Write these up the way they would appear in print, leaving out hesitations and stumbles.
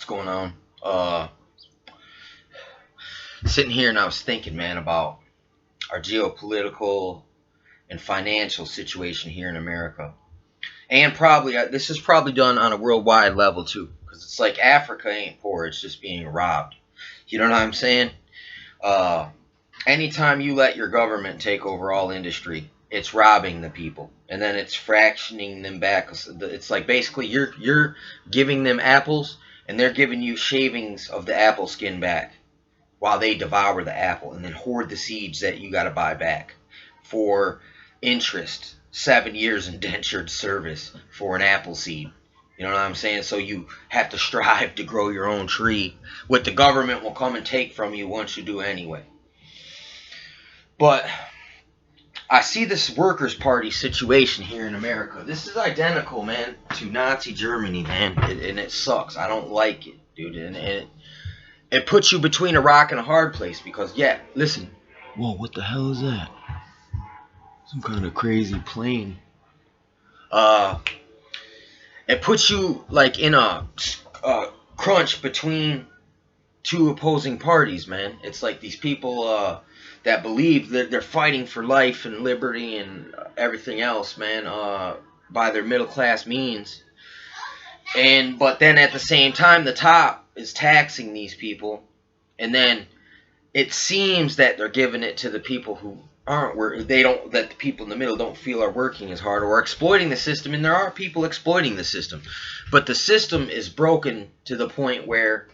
What's going on? Sitting here and I was thinking, man, about our geopolitical and financial situation here in America, and probably this is probably done on a worldwide level too, because it's like Africa ain't poor; it's just being robbed. You know what I'm saying? Uh, Anytime you let your government take over all industry, it's robbing the people, and then it's fractioning them back. It's like basically you're giving them apples, and they're giving you shavings of the apple skin back, while they devour the apple and then hoard the seeds that you got to buy back for interest. 7 years indentured service for an apple seed. You know what I'm saying? So you have to strive to grow your own tree, what the government will come and take from you once you do anyway. But I see this Workers' Party situation here in America. This is identical, man, to Nazi Germany, man, and it sucks. I don't like it, dude, and it puts you between a rock and a hard place because, yeah, listen. Whoa, what the hell is that? Some kind of crazy plane. Uh, it puts you like in a crunch between two opposing parties, man. It's like these people that believe that they're fighting for life and liberty and everything else, man, by their middle class means. But then at the same time, the top is taxing these people, and then it seems that they're giving it to the people who aren't working. That the people in the middle don't feel are working as hard or exploiting the system. And there are people exploiting the system, but the system is broken to the point where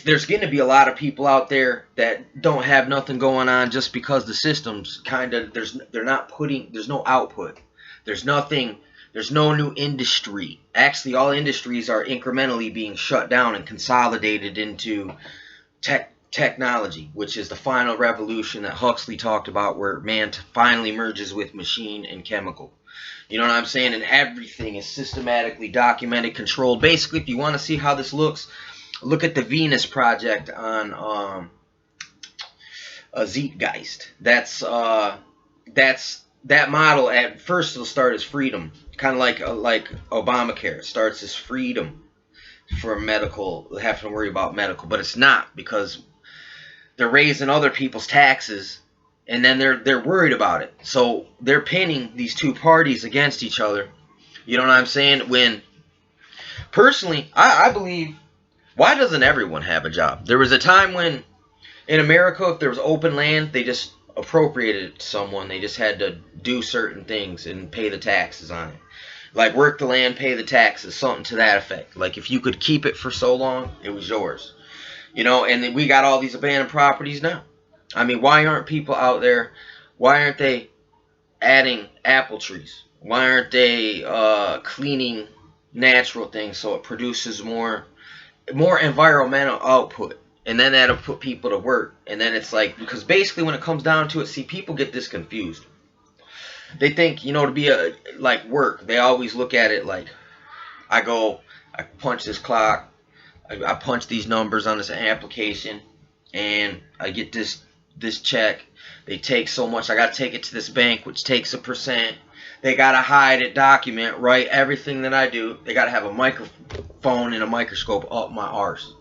there's going to be a lot of people out there that don't have nothing going on just because the system's kind of there's no output. There's nothing. There's no new industry. Actually, all industries are incrementally being shut down and consolidated into technology, which is the final revolution that Huxley talked about, where man finally merges with machine and chemical. You know what I'm saying? And everything is systematically documented, controlled. Basically, if you want to see how this looks, look at the Venus Project on Zeitgeist. That's that model. At first, it'll start as freedom, kind of like Obamacare. It starts as freedom for medical, having to worry about medical, but it's not, because they're raising other people's taxes, and then they're worried about it. So they're pinning these two parties against each other. You know what I'm saying? When personally, I believe, why doesn't everyone have a job? There was a time when in America, if there was open land, they just appropriated it to someone. They just had to do certain things and pay the taxes on it. Like work the land, pay the taxes, something to that effect. Like if you could keep it for so long, it was yours. You know, and then we got all these abandoned properties now. I mean, why aren't people out there? Why aren't they adding apple trees? Why aren't they cleaning natural things so it produces more environmental output? And then that'll put people to work. And then it's like, because basically when it comes down to it, see, people get this confused. They think, to be like work, they always look at it like, I punch this clock, I punch these numbers on this application, and I get this check. They take so much. I got to take it to this bank, which takes a percent. They got to hide it, document, write everything that I do. They got to have a microphone and a microscope up my arse.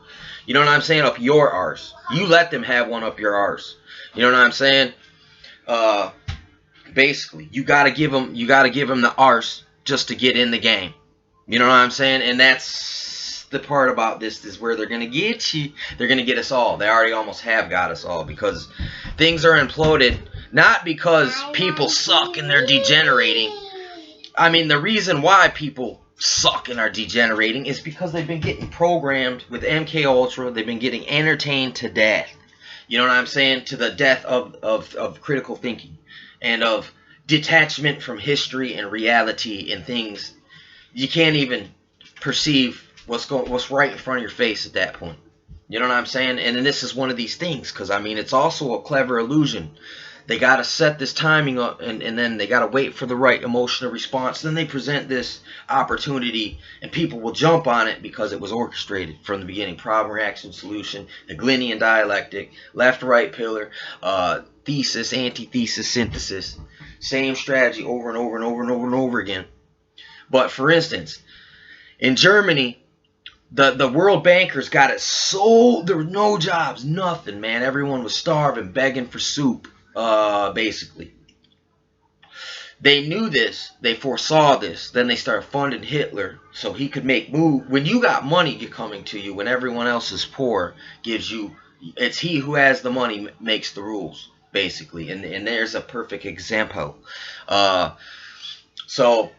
You know what I'm saying? Up your arse. You let them have one up your arse. You know what I'm saying? Basically, you got to give them the arse just to get in the game. You know what I'm saying? And that's the part about this, is where they're going to get you. They're going to get us all. They already almost have got us all, because things are imploded, not because people suck and they're degenerating. I mean, the reason why people suck and are degenerating is because they've been getting programmed with MK Ultra. They've been getting entertained to death. You know what I'm saying? To the death of critical thinking and of detachment from history and reality and things. You can't even perceive what's right in front of your face at that point. You know what I'm saying? And then this is one of these things, because I mean, it's also a clever illusion. They got to set this timing up, and then they got to wait for the right emotional response. Then they present this opportunity, and people will jump on it because it was orchestrated from the beginning. Problem, reaction, solution, the Glinian dialectic, left-right pillar, thesis, antithesis, synthesis. Same strategy over and over and over and over and over again. But for instance, in Germany, The world bankers got it so there were no jobs, nothing, man. Everyone was starving, begging for soup, basically. They knew this. They foresaw this. Then they started funding Hitler so he could make move. When you got money coming to you, when everyone else is poor, gives you, it's he who has the money makes the rules, basically. And there's a perfect example. So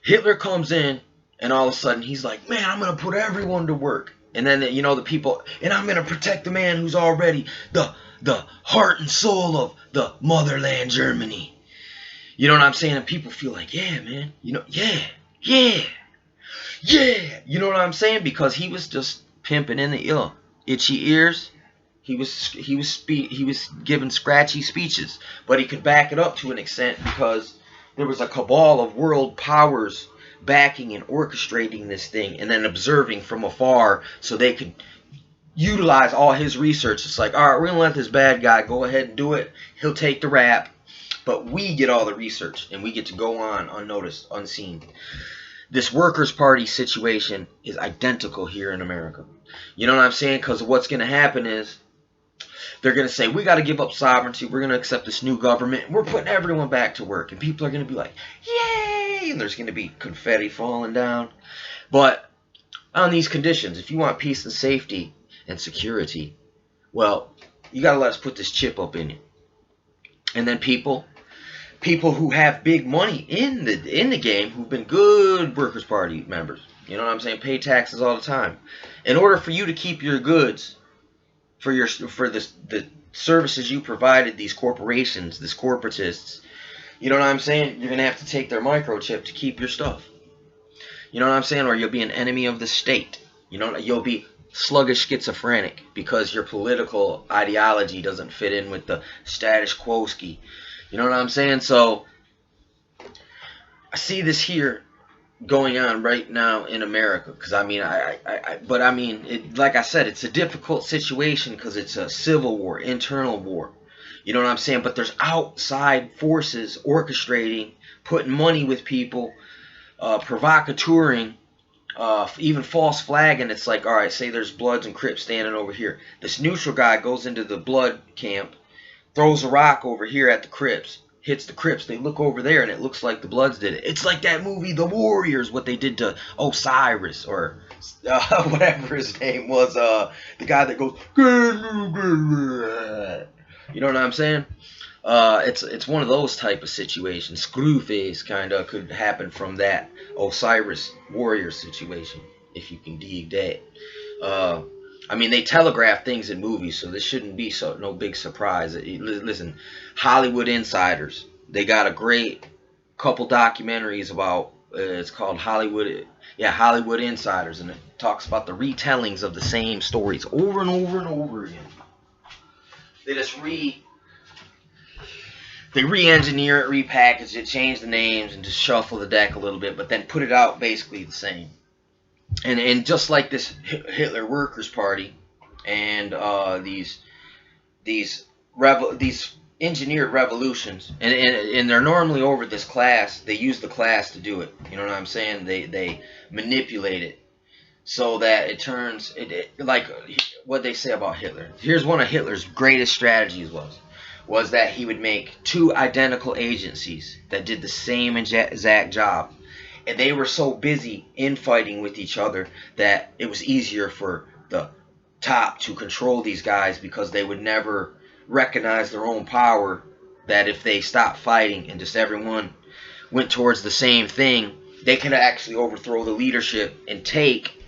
Hitler comes in, and all of a sudden he's like, man, I'm going to put everyone to work. And then, you know, the people, and I'm going to protect the man who's already the heart and soul of the motherland, Germany. You know what I'm saying? And people feel like, yeah, man, you know, yeah. You know what I'm saying? Because he was just pimping in the ill, itchy ears. He was giving scratchy speeches, but he could back it up to an extent because there was a cabal of world powers backing and orchestrating this thing, and then observing from afar so they could utilize all his research. It's like, all right, we're gonna let this bad guy go ahead and do it. He'll take the rap. But we get all the research, and we get to go on unnoticed, unseen. This Workers' Party situation is identical here in America. You know what I'm saying? Because what's going to happen is they're going to say, we got to give up sovereignty. We're going to accept this new government. We're putting everyone back to work. And people are going to be like, yay! And there's going to be confetti falling down. But on these conditions, if you want peace and safety and security, well, you got to let us put this chip up in you. And then people who have big money in the game, who've been good Workers' Party members, you know what I'm saying, pay taxes all the time. In order for you to keep your goods, for the services you provided these corporations, these corporatists, you know what I'm saying, you're gonna have to take their microchip to keep your stuff. You know what I'm saying? Or you'll be an enemy of the state. You know, you'll be sluggish schizophrenic because your political ideology doesn't fit in with the status quo-ski. You know what I'm saying? So I see this here going on right now in America, because I mean, but I mean, like I said, it's a difficult situation because it's a civil war, internal war. You know what I'm saying? But there's outside forces orchestrating, putting money with people, provocateuring, even false flag, and it's like, all right, say there's Bloods and Crips standing over here. This neutral guy goes into the Blood camp, throws a rock over here at the Crips, hits the Crips. They look over there, and it looks like the Bloods did it. It's like that movie, The Warriors, what they did to Osiris, or whatever his name was, the guy that goes, you know what I'm saying? It's one of those type of situations. Screwface kind of could happen from that Osiris warrior situation, if you can dig that. I mean, they telegraph things in movies, so this shouldn't be no big surprise. Listen, Hollywood Insiders, they got a great couple documentaries about, it's called Hollywood Insiders, and it talks about the retellings of the same stories over and over and over again. They just they re-engineer it, repackage it, change the names, and just shuffle the deck a little bit, but then put it out basically the same. And just like this Hitler Workers' Party and these engineered revolutions, and they're normally over this class. They use the class to do it. You know what I'm saying? They manipulate it so that it turns like what they say about Hitler. Here's one of Hitler's greatest strategies was that he would make two identical agencies that did the same exact job. And they were so busy infighting with each other that it was easier for the top to control these guys, because they would never recognize their own power, that if they stopped fighting and just everyone went towards the same thing, they could actually overthrow the leadership and take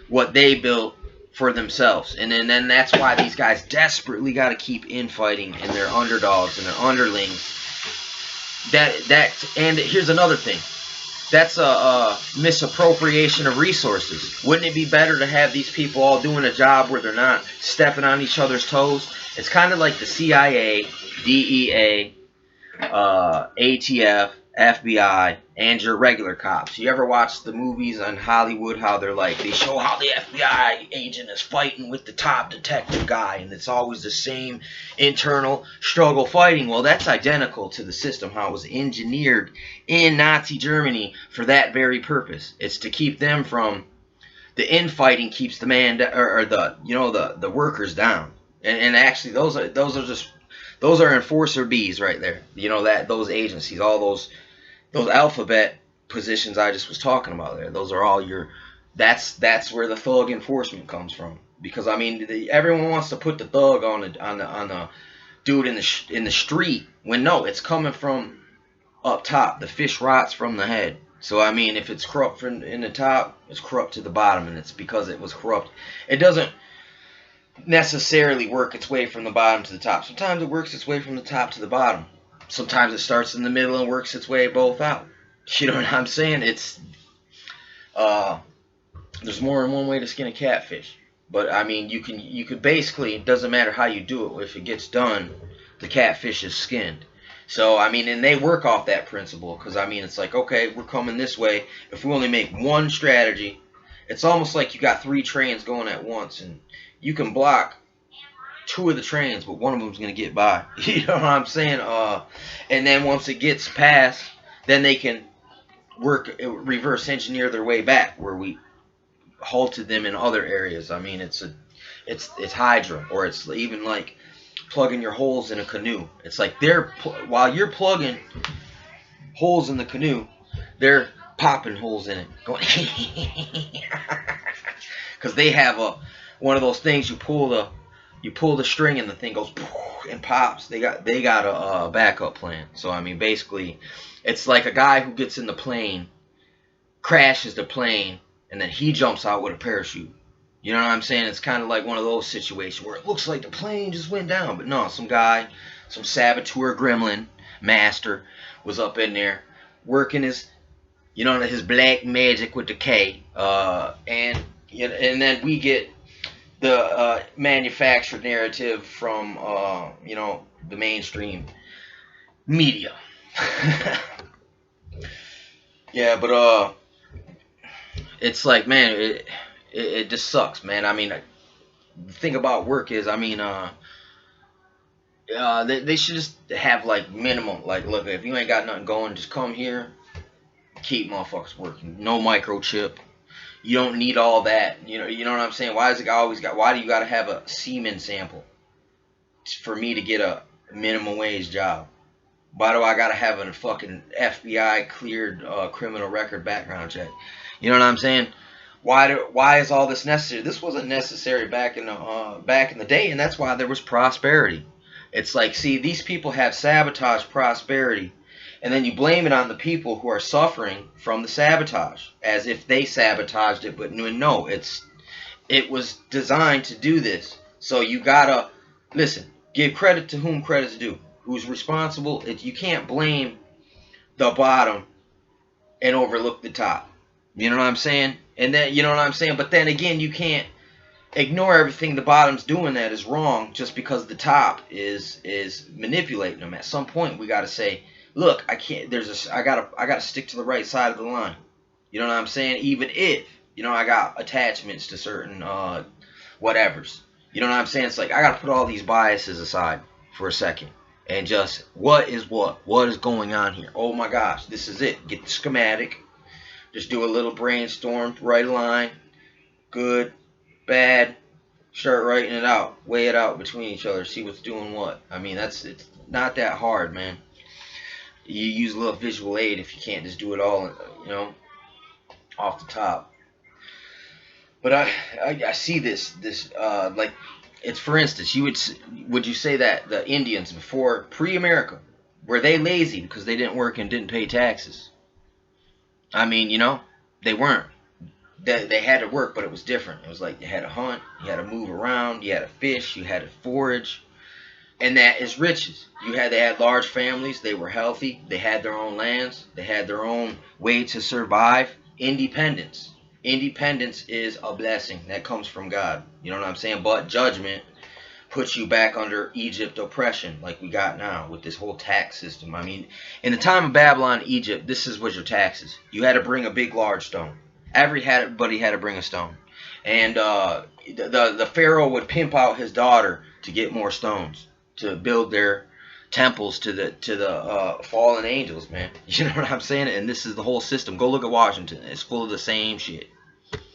what they built for themselves. And then that's why these guys desperately got to keep infighting, and their underdogs and their underlings. And here's another thing. That's a misappropriation of resources. Wouldn't it be better to have these people all doing a job where they're not stepping on each other's toes? It's kind of like the CIA, DEA, ATF, FBI, and your regular cops. You ever watch the movies on Hollywood, how they show how the FBI agent is fighting with the top detective guy, and it's always the same internal struggle fighting? Well, that's identical to the system, how it was engineered in Nazi Germany for that very purpose. It's to keep them from The infighting keeps the man or the the workers down. And actually those are enforcer bees right there. That those agencies, all those alphabet positions I just was talking about there. Those are all your. That's where the thug enforcement comes from. Because I mean, everyone wants to put the thug on the dude in the street when no, it's coming from up top. The fish rots from the head. So I mean, if it's corrupt from in the top, it's corrupt to the bottom, and it's because it was corrupt. It doesn't necessarily work its way from the bottom to the top. Sometimes it works its way from the top to the bottom. Sometimes it starts in the middle and works its way both out. You know what I'm saying? It's there's more than one way to skin a catfish. But I mean, you could basically, it doesn't matter how you do it. If it gets done, the catfish is skinned. So I mean, and they work off that principle because I mean, it's like, okay, we're coming this way. If we only make one strategy, it's almost like you got 3 trains going at once, and you can block 2 of the trains, but one of them's gonna get by. You know what I'm saying? And then once it gets past, then they can reverse engineer their way back where we halted them in other areas. I mean, it's Hydra, or it's even like plugging your holes in a canoe. It's like while you're plugging holes in the canoe, they're popping holes in it, going because they have one of those things you pull the string and the thing goes and pops. They got a backup plan. So I mean, basically, it's like a guy who gets in the plane, crashes the plane, and then he jumps out with a parachute. You know what I'm saying? It's kind of like one of those situations where it looks like the plane just went down, but no, some guy, some saboteur gremlin master was up in there working his black magic with the K, and then we get the manufactured narrative from the mainstream media. Yeah, but it's like, man, it just sucks, man. I mean, the thing about work is, I mean, they should just have like minimum, like, look, if you ain't got nothing going, just come here, keep motherfuckers working. No microchip. You don't need all that. You know what I'm saying? Why do you gotta have a semen sample for me to get a minimum wage job? Why do I gotta have a fucking FBI cleared criminal record background check? You know what I'm saying? Why is all this necessary? This wasn't necessary back in the day, and that's why there was prosperity. It's like, see, these people have sabotaged prosperity, and then you blame it on the people who are suffering from the sabotage, as if they sabotaged it. But no, it was designed to do this. So you gotta listen. Give credit to whom credit's due. Who's responsible? You can't blame the bottom and overlook the top. You know what I'm saying? And then, you know what I'm saying? But then again, you can't ignore everything the bottom's doing that is wrong just because the top is manipulating them. At some point, we got to say, look, I can't. I gotta stick to the right side of the line. You know what I'm saying? Even if I got attachments to certain whatevers. You know what I'm saying? It's like I gotta put all these biases aside for a second and just what is going on here? Oh my gosh, this is it. Get the schematic. Just do a little brainstorm, write a line, good, bad, start writing it out, weigh it out between each other, see what's doing what. I mean, it's not that hard, man. You use a little visual aid if you can't just do it all, off the top. But I see this like, it's, for instance, would you say that the Indians before pre-America, were they lazy because they didn't work and didn't pay taxes? I mean, they weren't. They had to work, but it was different. It was like you had to hunt, you had to move around, you had to fish, you had to forage, and that is riches. They had large families, they were healthy, they had their own lands, they had their own way to survive. Independence. Independence is a blessing that comes from God. You know what I'm saying? But judgment puts you back under Egypt oppression like we got now with this whole tax system. I mean, in the time of Babylon, Egypt, this was your taxes. You had to bring a big, large stone. Everybody had to bring a stone. And the Pharaoh would pimp out his daughter to get more stones to build their temples to the fallen angels, man. You know what I'm saying? And this is the whole system. Go look at Washington. It's full of the same shit.